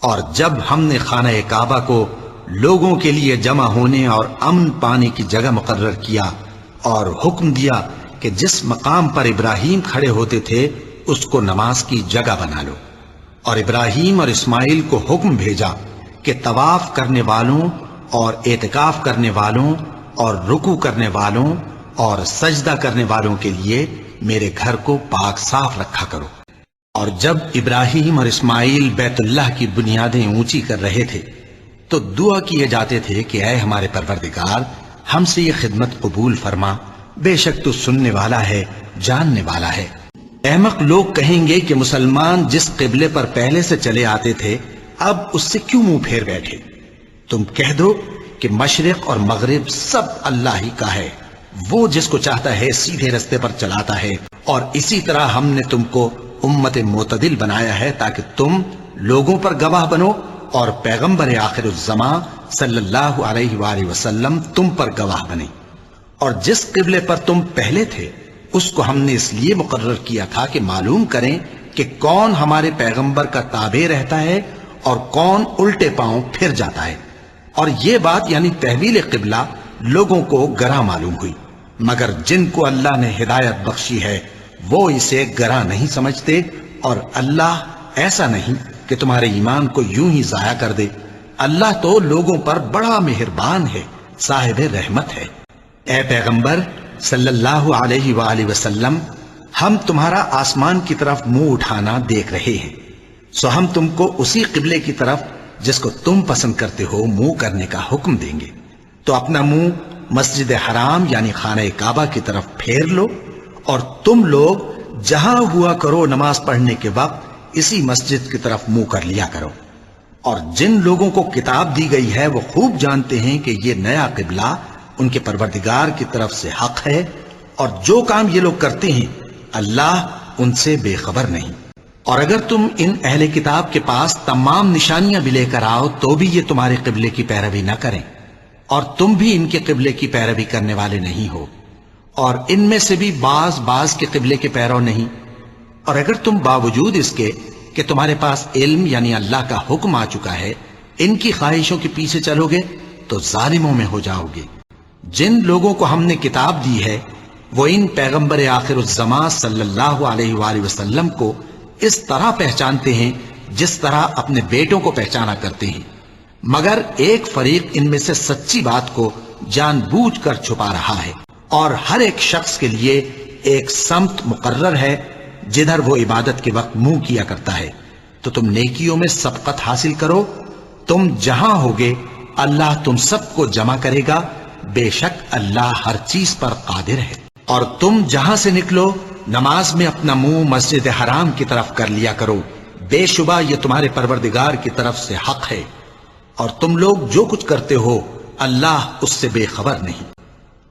اور جب ہم نے خانہ کعبہ کو لوگوں کے لیے جمع ہونے اور امن پانے کی جگہ مقرر کیا اور حکم دیا کہ جس مقام پر ابراہیم کھڑے ہوتے تھے اس کو نماز کی جگہ بنا لو، اور ابراہیم اور اسماعیل کو حکم بھیجا کہ طواف کرنے والوں اور اعتکاف کرنے والوں اور رکوع کرنے والوں اور سجدہ کرنے والوں کے لیے میرے گھر کو پاک صاف رکھا کرو۔ اور جب ابراہیم اور اسماعیل بیت اللہ کی بنیادیں اونچی کر رہے تھے تو دعا کیے جاتے تھے کہ اے ہمارے پروردگار، ہم سے یہ خدمت قبول فرما، بے شک تو سننے والا ہے، جاننے والا ہے۔ احمق لوگ کہیں گے کہ مسلمان جس قبلے پر پہلے سے چلے آتے تھے اب اس سے کیوں منہ پھیر بیٹھے؟ تم کہہ دو کہ مشرق اور مغرب سب اللہ ہی کا ہے، وہ جس کو چاہتا ہے سیدھے رستے پر چلاتا ہے، اور اسی طرح ہم نے تم کو امت معتدل بنایا ہے تاکہ تم لوگوں پر گواہ بنو اور پیغمبر آخر الزمان صلی اللہ علیہ وآلہ وسلم تم پر گواہ بنے۔ اور جس قبلے پر تم پہلے تھے اس کو ہم نے اس لیے مقرر کیا تھا کہ معلوم کریں کہ کون ہمارے پیغمبر کا تابع رہتا ہے اور کون الٹے پاؤں پھر جاتا ہے۔ اور یہ بات یعنی تحویل قبلہ لوگوں کو گراں معلوم ہوئی، مگر جن کو اللہ نے ہدایت بخشی ہے وہ اسے گراں نہیں سمجھتے، اور اللہ ایسا نہیں کہ تمہارے ایمان کو یوں ہی ضائع کر دے۔ اللہ تو لوگوں پر بڑا مہربان ہے، صاحب رحمت ہے۔ اے پیغمبر صلی اللہ علیہ وآلہ وسلم، ہم تمہارا آسمان کی طرف منہ اٹھانا دیکھ رہے ہیں، سو ہم تم کو اسی قبلے کی طرف جس کو تم پسند کرتے ہو منہ کرنے کا حکم دیں گے، تو اپنا منہ مسجد حرام یعنی خانہ کعبہ کی طرف پھیر لو، اور تم لوگ جہاں ہوا کرو نماز پڑھنے کے وقت اسی مسجد کی طرف منہ کر لیا کرو۔ اور جن لوگوں کو کتاب دی گئی ہے وہ خوب جانتے ہیں کہ یہ نیا قبلہ ان کے پروردگار کی طرف سے حق ہے، اور جو کام یہ لوگ کرتے ہیں اللہ ان سے بے خبر نہیں۔ اور اگر تم ان اہل کتاب کے پاس تمام نشانیاں بھی لے کر آؤ تو بھی یہ تمہارے قبلے کی پیروی نہ کریں، اور تم بھی ان کے قبلے کی پیروی کرنے والے نہیں ہو، اور ان میں سے بھی بعض کے قبلے کے پیرو نہیں۔ اور اگر تم باوجود اس کے کہ تمہارے پاس علم یعنی اللہ کا حکم آ چکا ہے ان کی خواہشوں کے پیچھے چلو گے تو ظالموں میں ہو جاؤ گے۔ جن لوگوں کو ہم نے کتاب دی ہے وہ ان پیغمبر آخر الزمان صلی اللہ علیہ وآلہ وسلم کو اس طرح پہچانتے ہیں جس طرح اپنے بیٹوں کو پہچانا کرتے ہیں، مگر ایک فریق ان میں سے سچی بات کو جان بوجھ کر چھپا رہا ہے۔ اور ہر ایک شخص کے لیے ایک سمت مقرر ہے جدھر وہ عبادت کے وقت منہ کیا کرتا ہے، تو تم نیکیوں میں سبقت حاصل کرو، تم جہاں ہوگے اللہ تم سب کو جمع کرے گا، بے شک اللہ ہر چیز پر قادر ہے۔ اور تم جہاں سے نکلو نماز میں اپنا منہ مسجد حرام کی طرف کر لیا کرو، بے شبہ یہ تمہارے پروردگار کی طرف سے حق ہے، اور تم لوگ جو کچھ کرتے ہو اللہ اس سے بے خبر نہیں۔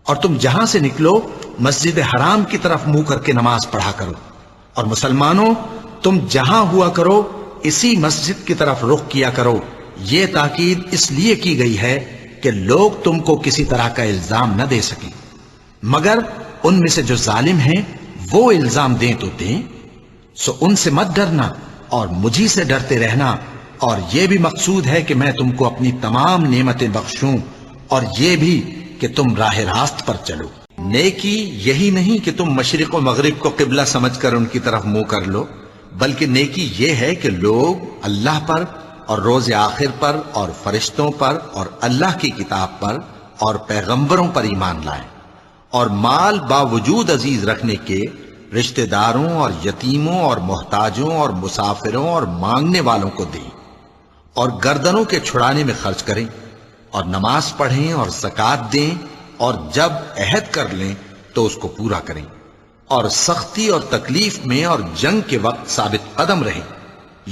اور تم جہاں سے نکلو مسجد حرام کی طرف منہ کر کے نماز پڑھا کرو، اور مسلمانوں تم جہاں ہوا کرو اسی مسجد کی طرف رخ کیا کرو۔ یہ تاکید اس لیے کی گئی ہے کہ لوگ تم کو کسی طرح کا الزام نہ دے سکیں، مگر ان میں سے جو ظالم ہیں وہ الزام دیں تو دیں، سو ان سے مت ڈرنا اور مجھی سے ڈرتے رہنا، اور یہ بھی مقصود ہے کہ میں تم کو اپنی تمام نعمتیں بخشوں، اور یہ بھی کہ تم راہ راست پر چلو۔ نیکی یہی نہیں کہ تم مشرق و مغرب کو قبلہ سمجھ کر ان کی طرف منہ کر لو، بلکہ نیکی یہ ہے کہ لوگ اللہ پر اور روز آخر پر اور فرشتوں پر اور اللہ کی کتاب پر اور پیغمبروں پر ایمان لائیں، اور مال باوجود عزیز رکھنے کے رشتہ داروں اور یتیموں اور محتاجوں اور مسافروں اور مانگنے والوں کو دیں، اور گردنوں کے چھڑانے میں خرچ کریں، اور نماز پڑھیں اور زکوٰۃ دیں، اور جب عہد کر لیں تو اس کو پورا کریں، اور سختی اور تکلیف میں اور جنگ کے وقت ثابت قدم رہیں۔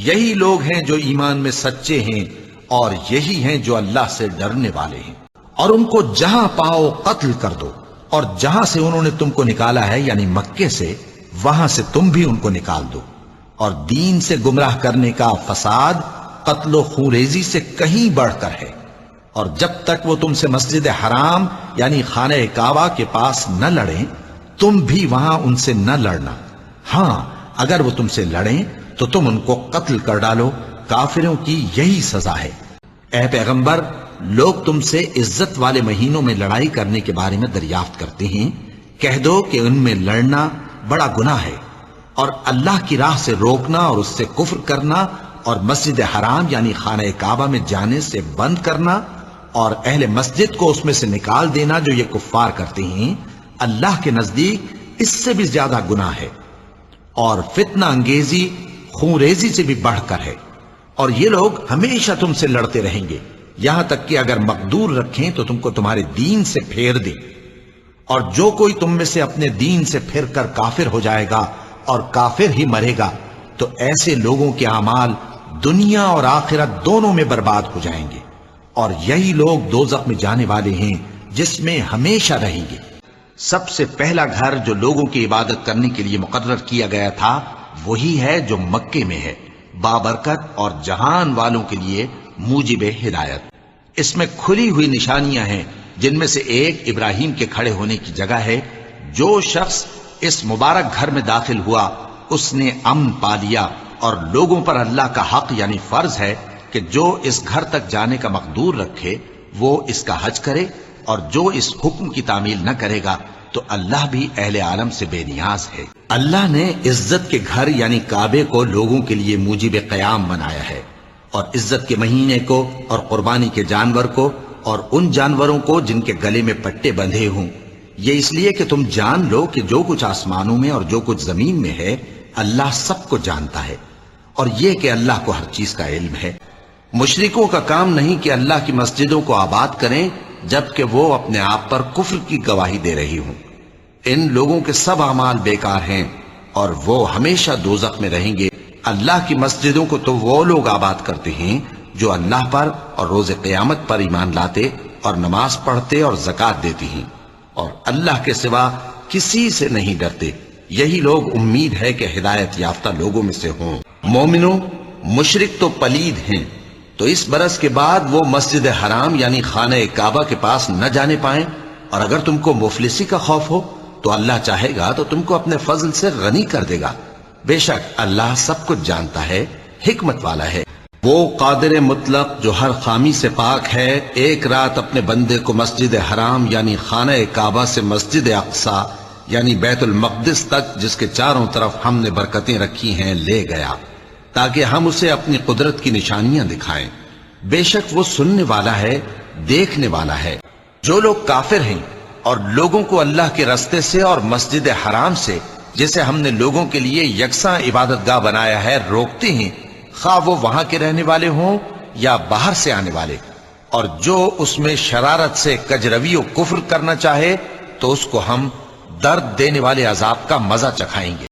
یہی لوگ ہیں جو ایمان میں سچے ہیں، اور یہی ہیں جو اللہ سے ڈرنے والے ہیں۔ اور ان کو جہاں پاؤ قتل کر دو، اور جہاں سے انہوں نے تم کو نکالا ہے یعنی مکے سے وہاں سے تم بھی ان کو نکال دو۔ اور دین سے گمراہ کرنے کا فساد قتل و خونریزی سے کہیں بڑھ کر ہے، اور جب تک وہ تم سے مسجد حرام یعنی خانہ کعبہ کے پاس نہ لڑیں تم بھی وہاں ان سے نہ لڑنا۔ ہاں اگر وہ تم سے لڑیں تو تم ان کو قتل کر ڈالو، کافروں کی یہی سزا ہے۔ اے پیغمبر، لوگ تم سے عزت والے مہینوں میں لڑائی کرنے کے بارے میں دریافت کرتے ہیں، کہہ دو کہ ان میں لڑنا بڑا گناہ ہے، اور اللہ کی راہ سے روکنا اور اس سے کفر کرنا اور مسجد حرام یعنی خانہ کعبہ میں جانے سے بند کرنا اور اہل مسجد کو اس میں سے نکال دینا جو یہ کفار کرتے ہیں، اللہ کے نزدیک اس سے بھی زیادہ گناہ ہے، اور فتنہ انگیزی خونریزی سے بھی بڑھ کر ہے، اور یہ لوگ ہمیشہ تم سے لڑتے رہیں گے، یہاں تک کہ اگر مقدور رکھیں تو تم کو تمہارے دین سے پھیر دیں، اور جو کوئی تم میں سے اپنے دین سے پھر کر کافر ہو جائے گا اور کافر ہی مرے گا تو ایسے لوگوں کے اعمال دنیا اور آخرت دونوں میں برباد ہو جائیں گے، اور یہی لوگ دوزخ میں جانے والے ہیں جس میں ہمیشہ رہیں گے۔ سب سے پہلا گھر جو لوگوں کی عبادت کرنے کے لیے مقرر کیا گیا تھا وہی ہے جو مکے میں ہے، بابرکت اور جہان والوں کے لیے موجب ہدایت۔ اس میں کھلی ہوئی نشانیاں ہیں، جن میں سے ایک ابراہیم کے کھڑے ہونے کی جگہ ہے۔ جو شخص اس مبارک گھر میں داخل ہوا اس نے امن پا لیا، اور لوگوں پر اللہ کا حق یعنی فرض ہے کہ جو اس گھر تک جانے کا مقدور رکھے وہ اس کا حج کرے، اور جو اس حکم کی تعمیل نہ کرے گا تو اللہ بھی اہل عالم سے بے نیاز ہے۔ اللہ نے عزت کے گھر یعنی کعبے کو لوگوں کے لیے موجب قیام بنایا ہے، اور عزت کے مہینے کو اور قربانی کے جانور کو اور ان جانوروں کو جن کے گلے میں پٹے بندھے ہوں، یہ اس لیے کہ تم جان لو کہ جو کچھ آسمانوں میں اور جو کچھ زمین میں ہے اللہ سب کو جانتا ہے، اور یہ کہ اللہ کو ہر چیز کا علم ہے۔ مشرکوں کا کام نہیں کہ اللہ کی مسجدوں کو آباد کریں جبکہ وہ اپنے آپ پر کفر کی گواہی دے رہی ہوں۔ ان لوگوں کے سب اعمال بیکار ہیں اور وہ ہمیشہ دوزخ میں رہیں گے۔ اللہ کی مسجدوں کو تو وہ لوگ آباد کرتے ہیں جو اللہ پر اور روز قیامت پر ایمان لاتے اور نماز پڑھتے اور زکوٰۃ دیتے ہیں، اور اللہ کے سوا کسی سے نہیں ڈرتے۔ یہی لوگ امید ہے کہ ہدایت یافتہ لوگوں میں سے ہوں۔ مومنوں، مشرک تو پلید ہیں، تو اس برس کے بعد وہ مسجد حرام یعنی خانہ کعبہ کے پاس نہ جانے پائیں، اور اگر تم کو مفلسی کا خوف ہو تو اللہ چاہے گا تو تم کو اپنے فضل سے غنی کر دے گا۔ بے شک اللہ سب کچھ جانتا ہے، حکمت والا ہے۔ وہ قادر مطلق جو ہر خامی سے پاک ہے، ایک رات اپنے بندے کو مسجد حرام یعنی خانہ کعبہ سے مسجد اقصی یعنی بیت المقدس تک جس کے چاروں طرف ہم نے برکتیں رکھی ہیں لے گیا، تاکہ ہم اسے اپنی قدرت کی نشانیاں دکھائیں۔ بے شک وہ سننے والا ہے، دیکھنے والا ہے۔ جو لوگ کافر ہیں اور لوگوں کو اللہ کے رستے سے اور مسجد حرام سے جسے ہم نے لوگوں کے لیے یکساں عبادت گاہ بنایا ہے روکتے ہیں، خواہ وہ وہاں کے رہنے والے ہوں یا باہر سے آنے والے، اور جو اس میں شرارت سے کجروی و کفر کرنا چاہے تو اس کو ہم درد دینے والے عذاب کا مزہ چکھائیں گے۔